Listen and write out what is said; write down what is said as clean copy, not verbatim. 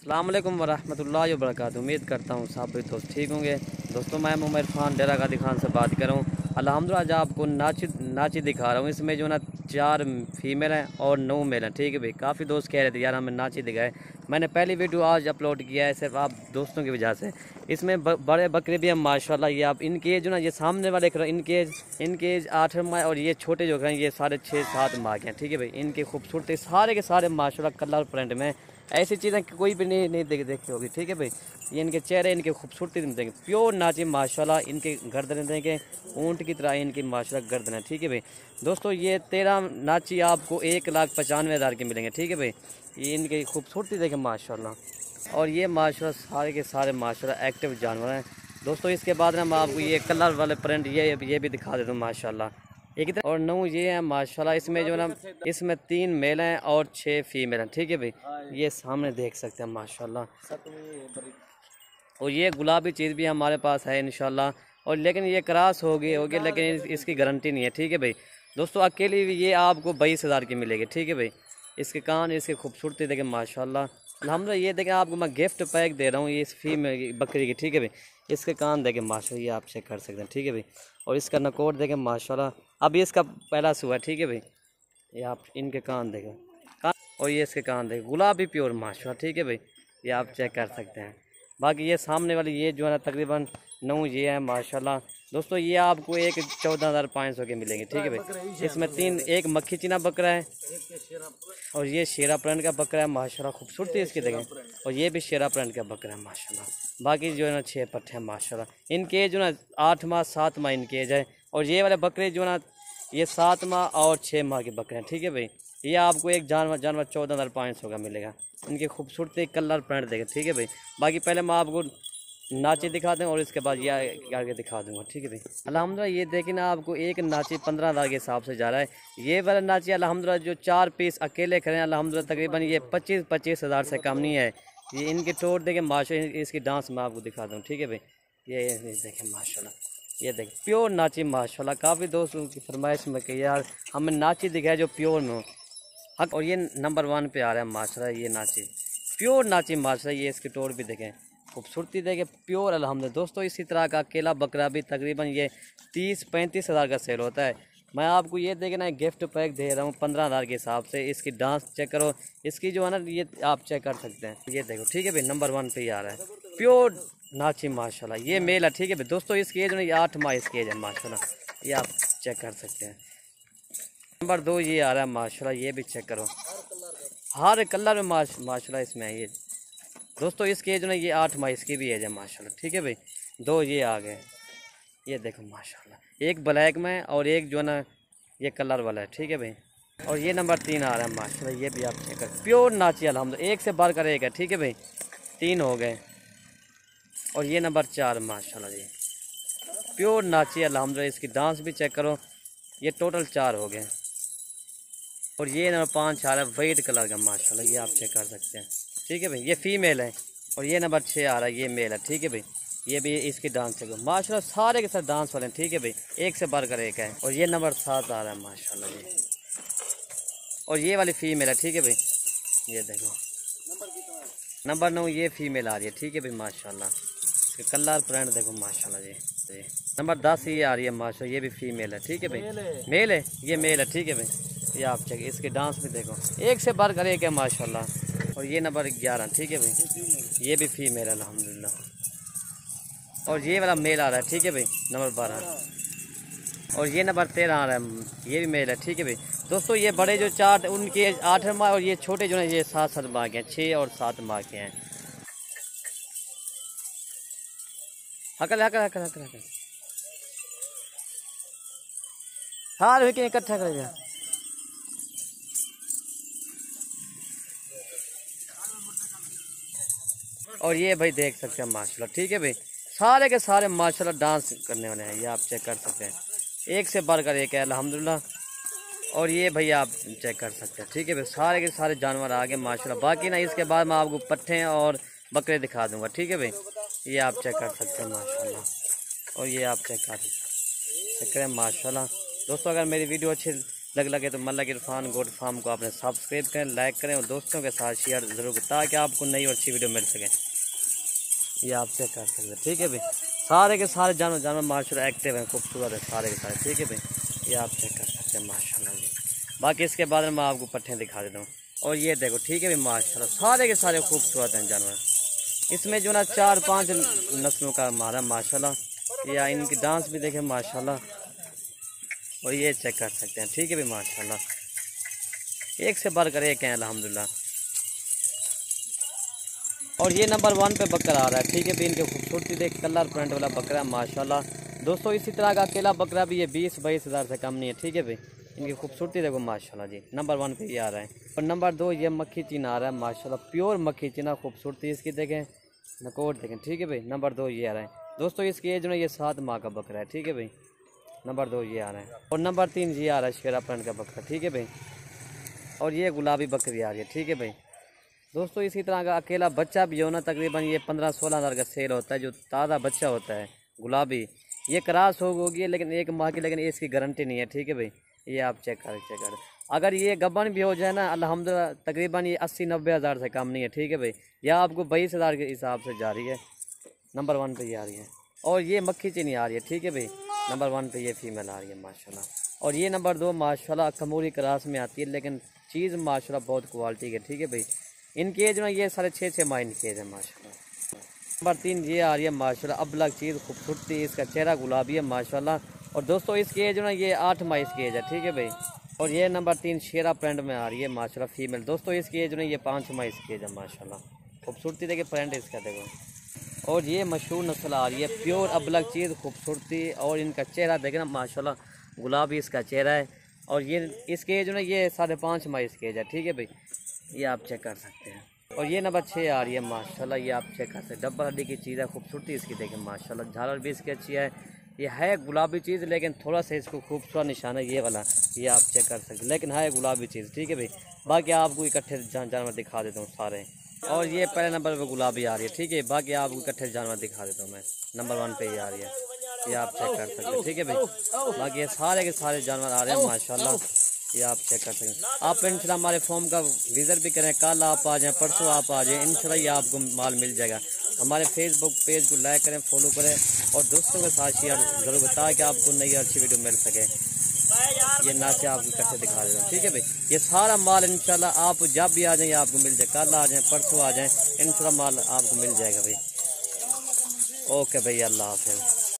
अस्सलाम वालेकुम वरहमतुल्लाहि वबरकातुहू। उम्मीद करता हूँ सब भी दोस्त ठीक होंगे। दोस्तों मैं उमर खान डेरा गादी खान से बात कर रहा हूँ। अल्हम्दुलिल्लाह आज आपको नाची दिखा रहा हूँ। इसमें जो ना 4 फीमेल हैं और 9 मेल हैं। ठीक है भाई, काफ़ी दोस्त कह रहे थे यार हमें नाची दिखाए। मैंने पहली वीडियो आज अपलोड किया है सिर्फ आप दोस्तों की वजह से। इसमें बड़े बकरे भी हैं माशाल्लाह। ये आप इनके एज जो ना ये सामने वाले इनके एज 8 माह और ये छोटे जो हैं ये 6.5-7 माह के हैं। ठीक है भाई, इनकी खूबसूरती सारे के सारे माशाल्लाह कलर प्रिंट में ऐसी चीज़ें कोई भी नहीं देखी होगी। ठीक है भाई, ये इनके चेहरे इनकी खूबसूरती देंगे प्योर नाची माशाल्लाह। इनके गर्दन देंगे ऊँट की तरह इनकी माशाल्लाह गर्दन है। ठीक है भाई दोस्तों, ये 13 नाची आपको 1,95,000 के मिलेंगे। ठीक है भाई, ये इनकी खूबसूरती देखें माशाल्लाह। और ये माशाल्लाह सारे के सारे माशाल्लाह एक्टिव जानवर हैं दोस्तों। इसके बाद ना मैं आपको ये कलर वाले प्रिंट ये भी दिखा देता हूँ माशाल्लाह। एक और 9 ये हैं माशाल्लाह। इसमें जो ना इसमें 3 मेल हैं और 6 फीमेल हैं। ठीक है भाई, ये सामने देख सकते हैं माशाल्लाह। और ये गुलाबी चीज़ भी हमारे पास है इंशाल्लाह। और लेकिन ये क्रॉस होगी लेकिन इसकी गारंटी नहीं है। ठीक है भाई दोस्तों, अकेली ये आपको 22,000 की मिलेगी। ठीक है भाई, इसके कान इसकी खूबसूरती देखें माशाल्लाह। अल्हम्दुलिल्लाह ये देखें आपको मैं गिफ्ट पैक दे रहा हूँ ये इस फीमेल बकरी की। ठीक है भाई, इसके कान देखें माशाल्लाह, ये आप चेक कर सकते हैं। ठीक है भाई, और इसका नकोट देखें माशाल्लाह। अभी इसका पहला सुआ है। ठीक है भाई, ये आप इनके कान देखें कान, और ये इसके कान देखें गुलाबी प्योर माशाल्लाह। ठीक है भाई, ये आप चेक कर सकते हैं। बाकी ये सामने वाली ये जो है ना तकरीबन 9 ये है माशाल्लाह दोस्तों। ये आपको 14,500 के मिलेंगे। ठीक है भाई, इसमें 3 एक मक्खी चीना बकरा है और ये शेरा प्रिंट का बकरा है माशाल्लाह। खूबसूरती इसकी देखें, और ये भी शेरा प्रिंट का बकरा है माशाल्लाह। बाकी जो है ना 6 पट्टे हैं माशाल्लाह। इनके जो ना 8 माह 7 माह इनके एज है। और ये वाले बकरे जो ना ये 7 माह और 6 माह के बकरे हैं। ठीक है भाई, ये आपको एक जानवर 14,500 का मिलेगा। इनकी खूबसूरती कलर प्रिंट देखें। ठीक है भाई, बाकी पहले मैं आपको नाची दिखा दूँ और इसके बाद ये आगे दिखा दूँगा। ठीक है भाई, अल्हम्दुलिल्लाह ये देखिए ना आपको एक नाची 15,000 के हिसाब से जा रहा है। ये वाला नाची अल्हम्दुलिल्लाह जो 4 पीस अकेले खड़े हैं अल्हम्दुलिल्लाह तकरीबन ये 25,000 से कम नहीं है। ये इनकी टोट देखें माशाल्लाह, इसकी डांस मैं आपको दिखा दूँ। ठीक है भाई, ये देखें माशाल्लाह, ये देखें प्योर नाची माशाल्लाह। काफ़ी दोस्तों की फरमाइश में कि यार हमें नाची दिखाए जो प्योर में हो हक। और ये नंबर 1 पे आ रहा है माशाल्लाह, ये नाची प्योर नाची माशाल्लाह। ये इसकी टोर भी देखें, खूबसूरती देखें प्योर अल्हम्दुलिल्लाह। दोस्तों इसी तरह का अकेला बकरा भी तकरीबन ये 30-35 हज़ार का सेल होता है। मैं आपको ये देखें ना गिफ्ट पैक दे रहा हूँ 15,000 के हिसाब से। इसकी डांस चेक करो, इसकी जो है ना ये आप चेक कर सकते हैं। ये देखो ठीक है भाई, नंबर 1 पे ही आ रहा है प्योर नाची माशाल्लाह। ये मेल है। ठीक है भाई दोस्तों, इसकी एज ये 8 माह इसकी एज है माशाल्लाह, ये आप चेक कर सकते हैं। नंबर 2 ये आ रहा है माशाल्लाह, ये भी चेक करो हर कलर में माशाल्लाह इसमें है। ये दोस्तों इसकी एज ना ये 8 माह इसकी भी एज है माशाल्लाह। ठीक है भाई, 2 ये आ गए, ये देखो माशाल्लाह। एक ब्लैक में और एक जो ना ये कलर वाला है। ठीक है भाई, और ये नंबर 3 आ रहा है माशाल्लाह, ये भी आप चेक कर प्योर नाची अल्हम्दुलिल्लाह। एक से बढ़ कर एक है। ठीक है भाई, 3 हो गए। और ये नंबर 4 माशाल्लाह जी प्योर नाची अल्हम्दुलिल्लाह। इसकी डांस भी चेक करो, ये टोटल 4 हो गए। और ये नंबर 5 आ रहा है वाइट कलर का माशाल्लाह, ये आप चेक कर सकते हैं। ठीक है भाई, ये फीमेल है। और ये नंबर 6 आ रहा है, ये मेल है। ठीक है भाई, ये भी इसकी डांस चेक करो माशाल्लाह, सारे के साथ डांस वाले हैं। ठीक है भाई, एक से बढ़कर एक है। और ये नंबर 7 आ रहा है माशाल्लाह जी, और ये वाली फीमेल है। ठीक है भाई, ये देखो नंबर 9 ये फीमेल आ रही है। ठीक है भाई माशाल्लाह, इसके कलर प्रिंट देखो माशाल्लाह जी। नंबर 10 ये आ रही है माशाल्लाह, ये भी फीमेल है। ठीक है भाई, मेल है, ये मेल है। ठीक है भाई, ये आप चेक इसकी डांस भी देखो, एक से बढ़कर एक है माशाल्लाह। और ये नंबर 11। ठीक है भाई, ये भी फीमेल है अल्हम्दुलिल्लाह। और ये वाला मेल आ रहा है। ठीक है भाई, नंबर 12। और ये नंबर 13 आ रहा है, ये भी मेल है। ठीक है भाई दोस्तों, ये बड़े जो 4 उनके 8 माह और ये छोटे जो है ये 7-7 माह के हैं, 6 और 7 माह के हैं। हकल हकल हकल हकल हकल हार हुई इकट्ठा करेगा। और ये भाई देख सकते हैं माशाल्लाह। ठीक है भाई, सारे के सारे माशाल्लाह डांस करने वाले हैं, ये आप चेक कर सकते हैं। एक से बढ़कर एक है अल्हम्दुलिल्लाह। और ये भाई आप चेक कर सकते हैं। ठीक है भाई, सारे के सारे जानवर आ गए माशाल्लाह। बाकी ना इसके बाद मैं आपको पट्ठे और बकरे दिखा दूंगा। ठीक है भाई, ये आप चेक कर सकते हैं माशाल्लाह। और ये आप चेक करें माशाल्लाह। दोस्तों अगर मेरी वीडियो अच्छी लगे तो मल्लिक इरफान गोट फार्म को आपने सब्सक्राइब करें, लाइक करें और दोस्तों के साथ शेयर ज़रूर करें ताकि आपको नई और अच्छी वीडियो मिल सके। ये आप चेक कर सकते हैं, ठीक है भाई। सारे के सारे जानवर माशाल्लाह एक्टिव हैं, खूबसूरत है सारे के सारे, ठीक है भाई। ये आप चेक कर सकते हैं माशाल्लाह जी। बाकी इसके बाद में मैं आपको पट्ठे दिखा देता हूँ। और ये देखो, ठीक है भाई, माशाल्लाह सारे के सारे खूबसूरत हैं जानवर। इसमें जो ना 4-5 नस्लों का हमारा माशाल्लाह। या इनकी डांस भी देखें माशाल्लाह। और ये चेक कर सकते हैं, ठीक है भाई, माशाल्लाह एक से बढ़कर एक हैं अल्हम्दुलिल्लाह। और ये नंबर 1 पे बकरा आ रहा है, ठीक है भाई। इनके खूबसूरती देख, कलर प्रिंट वाला बकरा माशाल्लाह। दोस्तों इसी तरह का अकेला बकरा भी ये 20-22 हज़ार से कम नहीं है, ठीक है भाई। इनकी खूबसूरती देखो माशाल्लाह जी। नंबर 1 पे ये आ रहा है। और नंबर 2 ये मक्खी चीना आ रहा है माशाल्लाह, प्योर मक्खी चीना। खूबसूरती इसकी देखें, नकोट देखें, ठीक है भाई। नंबर 2 ये आ रहा है। दोस्तों इसकी एज में ये 7 माह का बकरा है, ठीक है भाई। नंबर 2 ये आ रहा है। और नंबर 3 ये आ रहा है शेरा प्रिंट का बकरा, ठीक है भाई। और ये गुलाबी बकरी आ रही है, ठीक है भाई। दोस्तों इसी तरह का अकेला बच्चा भी हो ना, तकरीबन ये 15-16 हज़ार का सेल होता है। जो ताज़ा बच्चा होता है गुलाबी, ये क्रॉस होगी लेकिन 1 माह की, लेकिन इसकी गारंटी नहीं है, ठीक है भाई। ये आप चेक करें। अगर ये गब्बन भी हो जाए ना अल्हम्दुलिल्लाह, तकरीबन ये 80-90 हज़ार से कम नहीं है, ठीक है भाई। यह आपको 22 हज़ार के हिसाब से जा रही है। नंबर 1 पे ये आ रही है। और ये मक्खी चीनी आ रही है, ठीक है भाई। नंबर 1 पे ये फीमेल आ रही है माशाल्लाह। और ये नंबर 2 माशाल्लाह कमूरी क्रॉस में आती है, लेकिन चीज़ माशाल्लाह बहुत क्वालिटी है, ठीक है भाई। इनकी एज में ये 6.5 माह इनकी एज है माशाल्लाह। नंबर 3 ये आ रही है माशाल्लाह, अबलग चीज़, खूबसूरती, इसका चेहरा गुलाबी है माशाल्लाह। और दोस्तों इसकी एज में ये 8 माह इसकी एज है, ठीक है भाई। और ये नंबर 3 शेरा प्रिंट में आ रही है माशाल्लाह, फीमेल। दोस्तों इसकी एज में ये 5 माह इसकी एज है माशाल्लाह। खूबसूरती देखिए, प्रिंट इसका देखो। और ये मशहूर नस्ल आ रही है, प्योर अबलग चीज़, खूबसूरती। और इनका चेहरा देखे ना माशाल्लाह, गुलाबी इसका चेहरा है। और ये इसके एज में ये 5.5 माह इसकी एज है, ठीक है भाई। ये आप चेक कर सकते हैं। और ये नंबर 6 आ रही है माशाल्लाह, ये आप चेक कर सकते हैं। डबल हड्डी की चीज़ है, खूबसूरती इसकी देखें माशाल्लाह। झालर भी इसकी अच्छी है। ये है गुलाबी चीज़, लेकिन थोड़ा सा इसको खूबसूरत निशान है ये वाला, ये आप चेक कर सकते हैं। लेकिन है गुलाबी चीज़, ठीक है भाई। बाकी आपको इकट्ठे जानवर दिखा देता हूँ सारे। और ये पहले नंबर पर गुलाबी आ रही है, ठीक है। बाकी आपको इकट्ठे जानवर दिखा देता हूँ मैं। नंबर 1 पे ये आ रही है, ये आप चेक कर सकते हैं, ठीक है भाई। बाकी ये सारे के सारे जानवर आ रहे हैं माशाल्लाह, ये आप चेक कर सकते हैं। आप इंशाल्लाह हमारे फॉर्म का विज़िट भी करें, कल आप आ जाएँ, परसों आप आ जाएँ, इंशाल्लाह ये आपको माल मिल जाएगा। हमारे फेसबुक पेज को लाइक करें, फॉलो करें और दोस्तों के साथ शेयर ज़रूर बताएं कि आपको नई अच्छी वीडियो मिल सके। ये नाचे आपको इकट्ठे दिखा देता हूँ, ठीक है भाई। ये सारा माल इंशाल्लाह आप जब भी आ जाएँ आपको मिल जाए, कल आ जाएँ, परसों आ जाएँ, इंशाल्लाह माल आपको मिल जाएगा भाई। ओके भाई, अल्लाह हाफ़िज़।